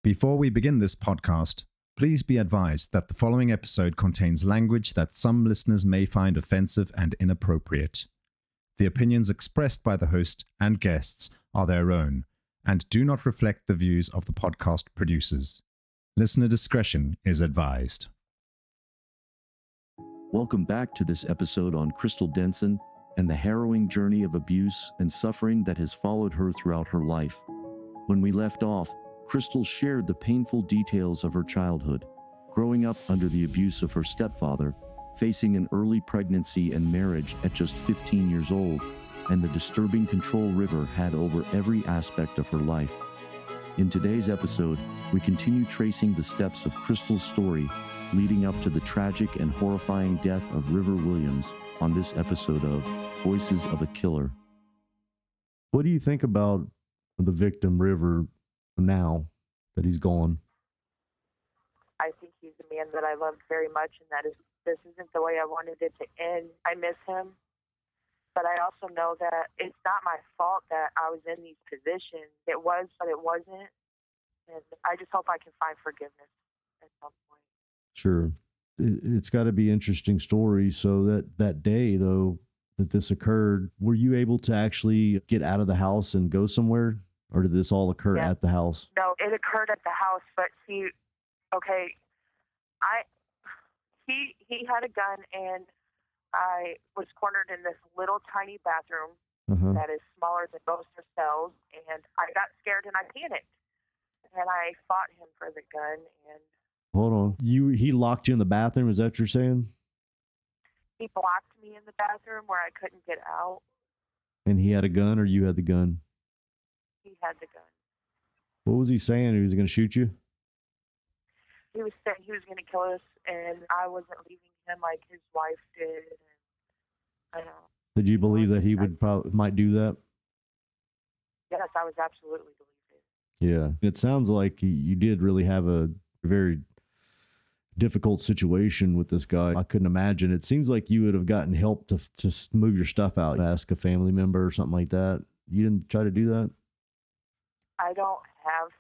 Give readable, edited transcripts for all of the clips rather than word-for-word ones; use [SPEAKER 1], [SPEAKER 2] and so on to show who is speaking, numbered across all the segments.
[SPEAKER 1] Before we begin this podcast, please be advised that the following episode contains language that some listeners may find offensive and inappropriate. The opinions expressed by the host and guests are their own and do not reflect the views of the podcast producers. Listener discretion is advised.
[SPEAKER 2] Welcome back to this episode on Crystal Denson and the harrowing journey of abuse and suffering that has followed her throughout her life. When we left off, Crystal shared the painful details of her childhood, growing up under the abuse of her stepfather, facing an early pregnancy and marriage at just 15 years old, and the disturbing control River had over every aspect of her life. In today's episode, we continue tracing the steps of Crystal's story, leading up to the tragic and horrifying death of River Williams on this episode of Voices of a Killer.
[SPEAKER 3] What do you think about the victim, River, now that he's gone?
[SPEAKER 4] I think he's a man that I loved very much, and this isn't the way I wanted it to end. I miss him, but I also know that it's not my fault that I was in these positions. It was, but it wasn't, and I just hope I can find forgiveness at some point.
[SPEAKER 3] Sure. It's got to be an interesting story. So that day, though, that this occurred, were you able to actually get out of the house and go somewhere? Or did this all occur at the house?
[SPEAKER 4] No, it occurred at the house, but see, okay, he had a gun, and I was cornered in this little tiny bathroom that is smaller than most of cells, and I got scared and I panicked, and I fought him for the gun. And
[SPEAKER 3] hold on, he locked you in the bathroom? Is that what you're saying?
[SPEAKER 4] He blocked me in the bathroom where I couldn't get out.
[SPEAKER 3] And he had a gun, or you had the gun?
[SPEAKER 4] He had the gun.
[SPEAKER 3] What was he saying? He was going to shoot you?
[SPEAKER 4] He was saying he was going to kill us, and I wasn't leaving him like his wife did. And I don't.
[SPEAKER 3] Did you believe that he might do that?
[SPEAKER 4] Yes, I was absolutely believe it.
[SPEAKER 3] Yeah. It sounds like you did really have a very difficult situation with this guy. I couldn't imagine. It seems like you would have gotten help to just move your stuff out, ask a family member or something like that. You didn't try to do that?
[SPEAKER 4] I don't have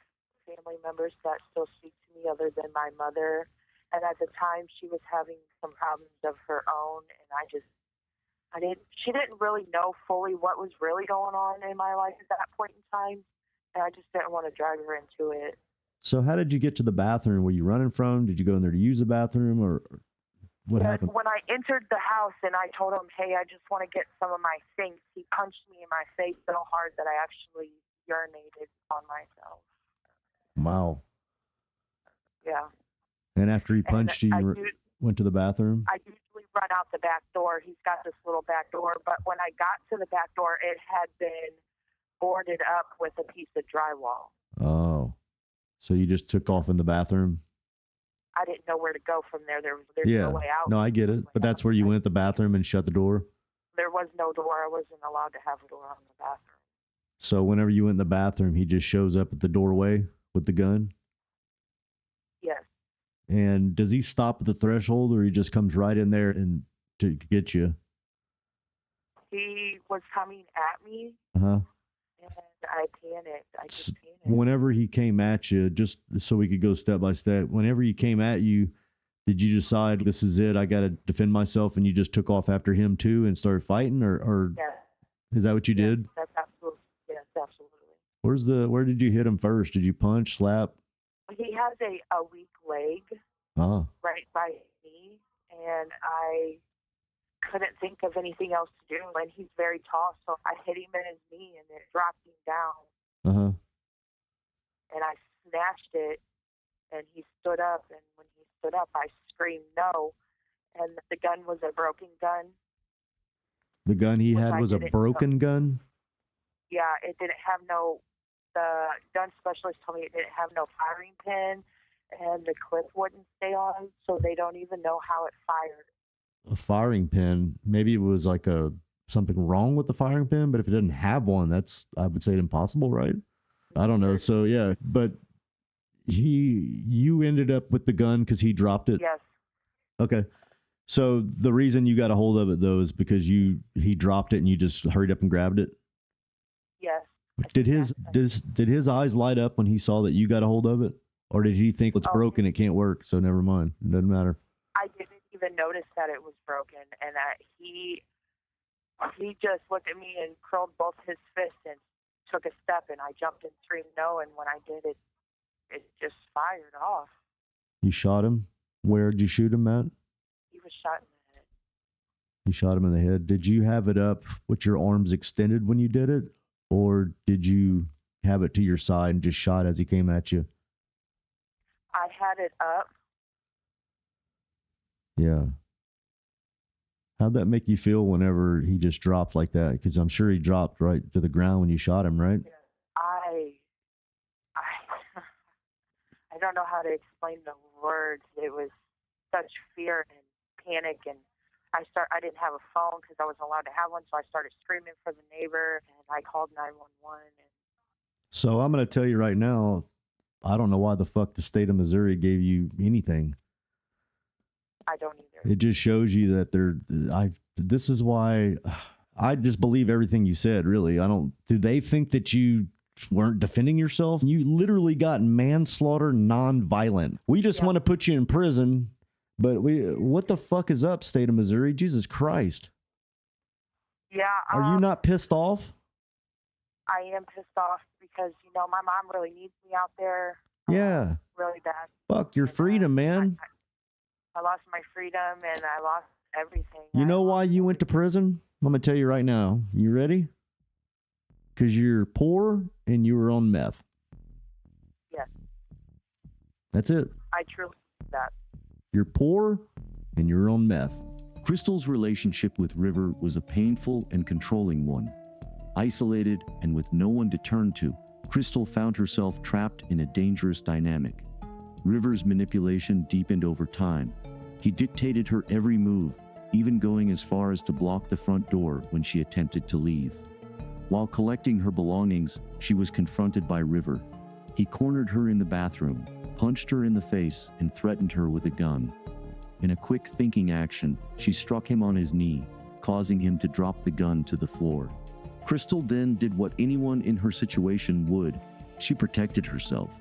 [SPEAKER 4] family members that still speak to me other than my mother. And at the time, she was having some problems of her own, and she didn't really know fully what was really going on in my life at that point in time, and I just didn't want to drag her into it.
[SPEAKER 3] So how did you get to the bathroom? Were you running from? Did you go in there to use the bathroom, or what happened?
[SPEAKER 4] When I entered the house and I told him, hey, I just want to get some of my things, he punched me in my face so hard that I actually urinated on myself.
[SPEAKER 3] Wow.
[SPEAKER 4] Yeah.
[SPEAKER 3] And after he punched you, went to the bathroom?
[SPEAKER 4] I usually run out the back door. He's got this little back door, but when I got to the back door, it had been boarded up with a piece of drywall.
[SPEAKER 3] Oh. So you just took off in the bathroom?
[SPEAKER 4] I didn't know where to go from there. There's no way out.
[SPEAKER 3] No, I get it. But that's where you went, the bathroom, and shut the door?
[SPEAKER 4] There was no door. I wasn't allowed to have a door on the bathroom.
[SPEAKER 3] So whenever you went in the bathroom, he just shows up at the doorway with the gun?
[SPEAKER 4] Yes.
[SPEAKER 3] And does he stop at the threshold, or he just comes right in there and to get you?
[SPEAKER 4] He was coming at me.
[SPEAKER 3] Uh-huh.
[SPEAKER 4] And I panicked. I just panicked.
[SPEAKER 3] Whenever he came at you, just so we could go step by step, whenever he came at you, did you decide, this is it, I got to defend myself, and you just took off after him too and started fighting, or
[SPEAKER 4] yes.
[SPEAKER 3] Is that what you did?
[SPEAKER 4] That's absolutely, yes, absolutely.
[SPEAKER 3] Where did you hit him first? Did you punch, slap?
[SPEAKER 4] He has a weak leg right by his knee, and I couldn't think of anything else to do, and he's very tall, so I hit him in his knee, and it dropped him down. And I snatched it, and he stood up, and when he stood up, I screamed no, and the gun was a broken gun.
[SPEAKER 3] The gun he had was a broken gun?
[SPEAKER 4] Yeah, it didn't have the gun specialist told me it didn't have no firing pin, and the clip wouldn't stay on, so they don't even know how it fired.
[SPEAKER 3] A firing pin? Maybe it was like something wrong with the firing pin, but if it didn't have one, that's, I would say, impossible, right? I don't know. So yeah, but you ended up with the gun because he dropped it?
[SPEAKER 4] Yes.
[SPEAKER 3] Okay. So the reason you got a hold of it, though, is because he dropped it and you just hurried up and grabbed it?
[SPEAKER 4] Yes.
[SPEAKER 3] Did his eyes light up when he saw that you got a hold of it? Or did he think it's broken, it can't work, so never mind. It doesn't matter.
[SPEAKER 4] I didn't even notice that it was broken, and he just looked at me and curled both his fists and took a step, and I jumped and screamed no, and when I did it just fired off.
[SPEAKER 3] You shot him? Where did you shoot him at?
[SPEAKER 4] He was shot in the head.
[SPEAKER 3] You shot him in the head. Did you have it up with your arms extended when you did it? Or did you have it to your side and just shot as he came at you?
[SPEAKER 4] I had it up.
[SPEAKER 3] Yeah. How'd that make you feel whenever he just dropped like that? Because I'm sure he dropped right to the ground when you shot him, right?
[SPEAKER 4] I don't know how to explain the words. It was such fear and panic, and I didn't have a phone because I wasn't allowed to have one, so I started screaming for the neighbor, and I called 911.
[SPEAKER 3] So I'm going to tell you right now, I don't know why the fuck the state of Missouri gave you anything.
[SPEAKER 4] I don't either.
[SPEAKER 3] It just shows you that this is why I just believe everything you said, really. Do they think that you weren't defending yourself? You literally got manslaughter non-violent. We just want to put you in prison, but what the fuck is up, state of Missouri? Jesus Christ.
[SPEAKER 4] Yeah.
[SPEAKER 3] Are you not pissed off?
[SPEAKER 4] I am pissed off because, my mom really needs me out there.
[SPEAKER 3] Yeah.
[SPEAKER 4] Really bad.
[SPEAKER 3] Fuck your freedom, man.
[SPEAKER 4] I lost my freedom and I lost everything.
[SPEAKER 3] You know why you went to prison? I'm going to tell you right now. You ready? Because you're poor and you were on meth.
[SPEAKER 4] Yes.
[SPEAKER 3] That's it.
[SPEAKER 4] I truly believe that.
[SPEAKER 3] You're poor and you're on meth.
[SPEAKER 2] Crystal's relationship with River was a painful and controlling one. Isolated and with no one to turn to, Crystal found herself trapped in a dangerous dynamic. River's manipulation deepened over time. He dictated her every move, even going as far as to block the front door when she attempted to leave. While collecting her belongings, she was confronted by River. He cornered her in the bathroom, punched her in the face, and threatened her with a gun. In a quick thinking action, she struck him on his knee, causing him to drop the gun to the floor. Crystal then did what anyone in her situation would. She protected herself.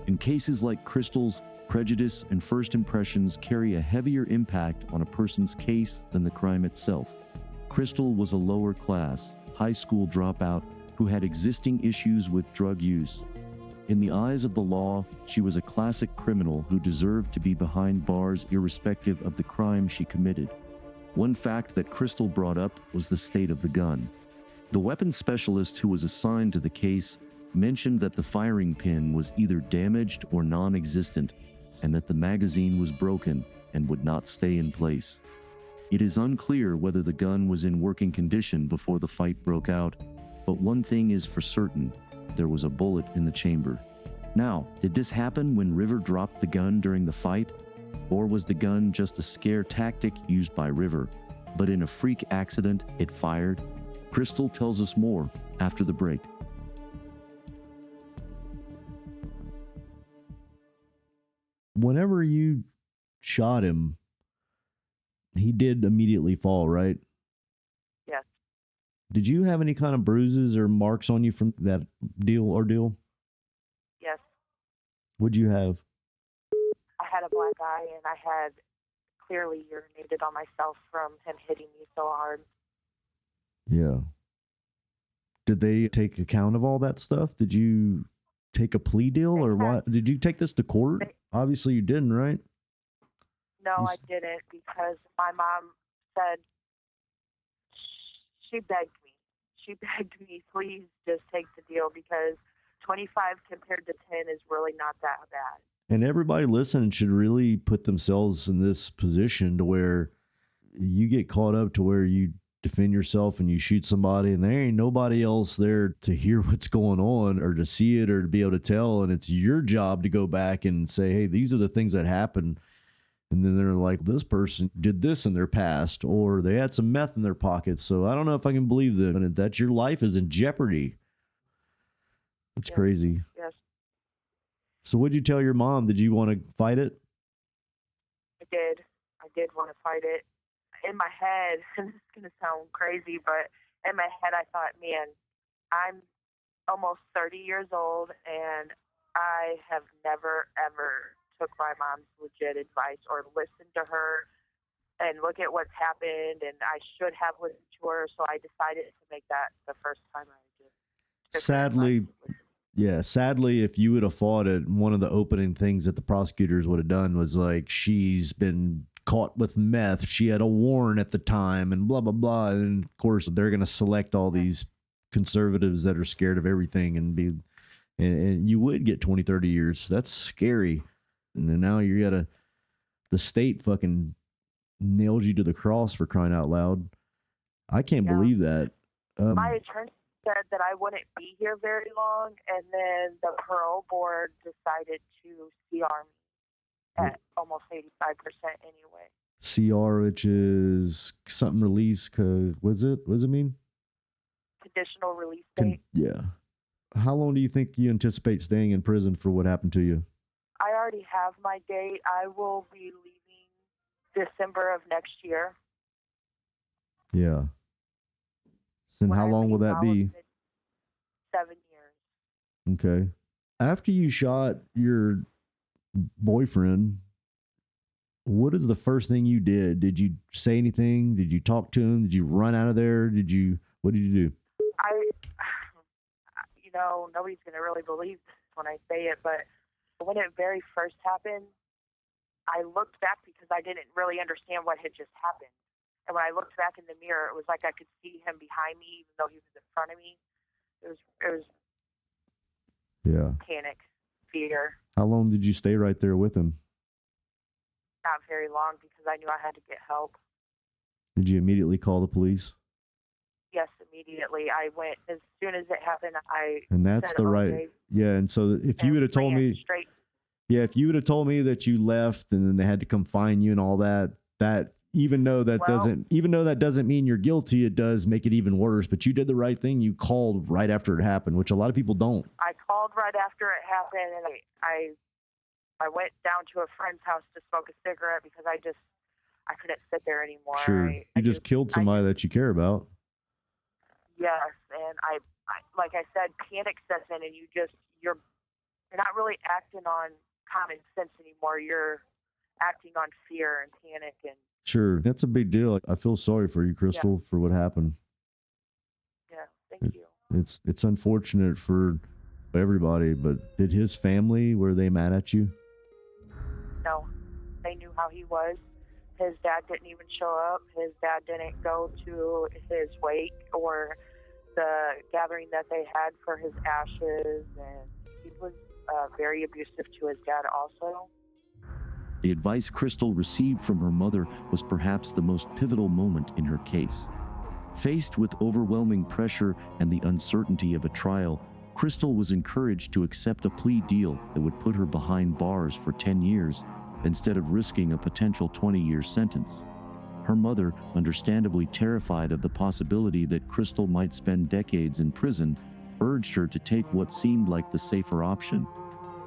[SPEAKER 2] In cases like Crystal's, prejudice and first impressions carry a heavier impact on a person's case than the crime itself. Crystal was a lower class, high school dropout who had existing issues with drug use. In the eyes of the law, she was a classic criminal who deserved to be behind bars irrespective of the crime she committed. One fact that Crystal brought up was the state of the gun. The weapons specialist who was assigned to the case mentioned that the firing pin was either damaged or non-existent, and that the magazine was broken and would not stay in place. It is unclear whether the gun was in working condition before the fight broke out, but one thing is for certain, there was a bullet in the chamber. Now, did this happen when River dropped the gun during the fight? Or was the gun just a scare tactic used by River, but in a freak accident, it fired? Crystal tells us more after the break.
[SPEAKER 3] Whenever you shot him, he did immediately fall, right?
[SPEAKER 4] Yes.
[SPEAKER 3] Did you have any kind of bruises or marks on you from that ordeal?
[SPEAKER 4] Yes.
[SPEAKER 3] What'd you have?
[SPEAKER 4] I had a black eye and I had clearly urinated on myself from him hitting me so hard.
[SPEAKER 3] Yeah. Did they take account of all that stuff? Did you take a plea deal or what? Did you take this to court? Obviously you didn't, right?
[SPEAKER 4] No, I didn't, because my mom said, she begged me. She begged me, please just take the deal, because 25 compared to 10 is really not that bad.
[SPEAKER 3] And everybody listening should really put themselves in this position to where you get caught up to where you defend yourself and you shoot somebody and there ain't nobody else there to hear what's going on or to see it or to be able to tell. And it's your job to go back and say, hey, these are the things that happened. And then they're like, this person did this in their past, or they had some meth in their pockets. So I don't know if I can believe them. And that your life is in jeopardy. It's crazy.
[SPEAKER 4] Yes.
[SPEAKER 3] So what'd you tell your mom? Did you want to fight it?
[SPEAKER 4] I did. I did want to fight it. In my head, and this is going to sound crazy, but in my head I thought, man, I'm almost 30 years old and I have never, ever took my mom's legit advice or listened to her and look at what's happened, and I should have listened to her, so I decided to make that the first time I just
[SPEAKER 3] sadly, if you would have fought it, one of the opening things that the prosecutors would have done was like, she's been caught with meth, she had a warrant at the time, and blah, blah, blah. And of course, they're going to select all these conservatives that are scared of everything and you would get 20, 30 years. That's scary. And then now the state fucking nails you to the cross, for crying out loud. I can't believe that.
[SPEAKER 4] My attorney said that I wouldn't be here very long, and then the parole board decided to CR me at almost 85% anyway.
[SPEAKER 3] CR, which is something release, what does it mean?
[SPEAKER 4] Conditional release date.
[SPEAKER 3] Yeah. How long do you think you anticipate staying in prison for what happened to you?
[SPEAKER 4] I already have my date. I will be leaving December of next year.
[SPEAKER 3] Yeah. And how long will that be?
[SPEAKER 4] 7 years.
[SPEAKER 3] Okay. After you shot your boyfriend, what is the first thing you did? Did you say anything? Did you talk to him? Did you run out of there? What did you do?
[SPEAKER 4] Nobody's going to really believe this when I say it, but when it very first happened, I looked back because I didn't really understand what had just happened. And when I looked back in the mirror, it was like I could see him behind me, even though he was in front of me. It was panic, fear.
[SPEAKER 3] How long did you stay right there with him?
[SPEAKER 4] Not very long, because I knew I had to get help.
[SPEAKER 3] Did you immediately call the police?
[SPEAKER 4] Yes, immediately. I went as soon as it happened.
[SPEAKER 3] And that's the right. Yeah, and so if you would have told me, if you would have told me that you left and then they had to come find you and all that, even though that doesn't mean you're guilty, it does make it even worse. But you did the right thing. You called right after it happened, which a lot of people don't.
[SPEAKER 4] I called right after it happened, and I went down to a friend's house to smoke a cigarette because I couldn't sit there anymore.
[SPEAKER 3] Sure, you just killed somebody that you care about.
[SPEAKER 4] Yes, and I like I said, panic sets in, and you're not really acting on common sense anymore. You're acting on fear and panic. And
[SPEAKER 3] sure, that's a big deal. I feel sorry for you, Crystal, for what happened.
[SPEAKER 4] Yeah, thank you.
[SPEAKER 3] It's unfortunate for everybody, but did his family, were they mad at you?
[SPEAKER 4] No, they knew how he was. His dad didn't even show up. His dad didn't go to his wake or the gathering that they had for his ashes, and he was very abusive to his dad also.
[SPEAKER 2] The advice Crystal received from her mother was perhaps the most pivotal moment in her case. Faced with overwhelming pressure and the uncertainty of a trial, Crystal was encouraged to accept a plea deal that would put her behind bars for 10 years instead of risking a potential 20-year sentence. Her mother, understandably terrified of the possibility that Crystal might spend decades in prison, urged her to take what seemed like the safer option.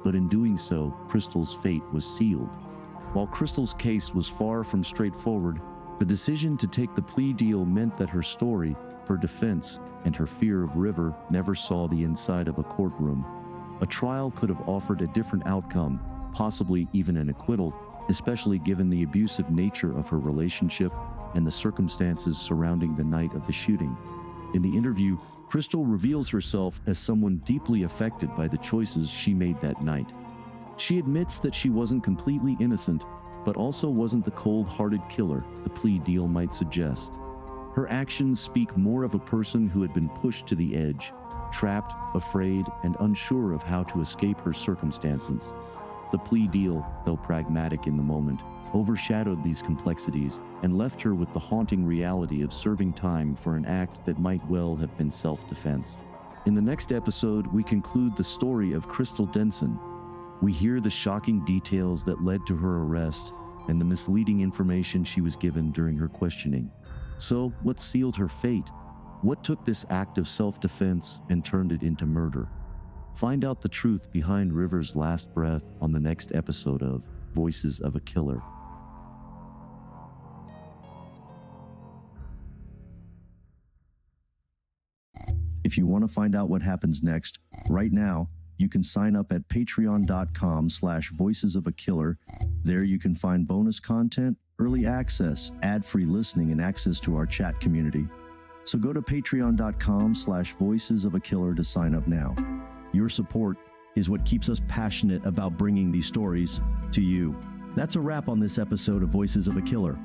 [SPEAKER 2] But in doing so, Crystal's fate was sealed. While Crystal's case was far from straightforward, the decision to take the plea deal meant that her story, her defense, and her fear of River never saw the inside of a courtroom. A trial could have offered a different outcome, possibly even an acquittal, especially given the abusive nature of her relationship and the circumstances surrounding the night of the shooting. In the interview, Crystal reveals herself as someone deeply affected by the choices she made that night. She admits that she wasn't completely innocent, but also wasn't the cold-hearted killer the plea deal might suggest. Her actions speak more of a person who had been pushed to the edge, trapped, afraid, and unsure of how to escape her circumstances. The plea deal, though pragmatic in the moment, overshadowed these complexities and left her with the haunting reality of serving time for an act that might well have been self-defense. In the next episode, we conclude the story of Crystal Denson. We hear the shocking details that led to her arrest and the misleading information she was given during her questioning. So, what sealed her fate? What took this act of self-defense and turned it into murder? Find out the truth behind River's last breath on the next episode of Voices of a Killer. If you want to find out what happens next, right now, you can sign up at patreon.com/voicesofaKiller. There you can find bonus content, early access, ad-free listening, and access to our chat community. So go to patreon.com/voicesofakiller to sign up now. Your support is what keeps us passionate about bringing these stories to you. That's a wrap on this episode of Voices of a Killer.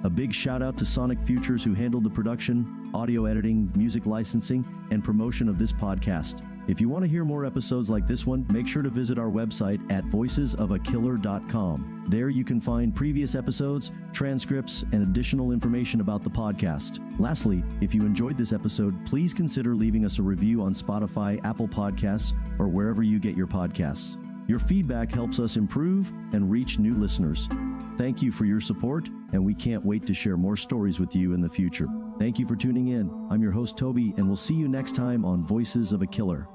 [SPEAKER 2] A big shout out to Sonic Futures, who handled the production, audio editing, music licensing, and promotion of this podcast. If you want to hear more episodes like this one, make sure to visit our website at voicesofakiller.com. There you can find previous episodes, transcripts, and additional information about the podcast. Lastly, if you enjoyed this episode, please consider leaving us a review on Spotify, Apple Podcasts, or wherever you get your podcasts. Your feedback helps us improve and reach new listeners. Thank you for your support, and we can't wait to share more stories with you in the future. Thank you for tuning in. I'm your host, Toby, and we'll see you next time on Voices of a Killer.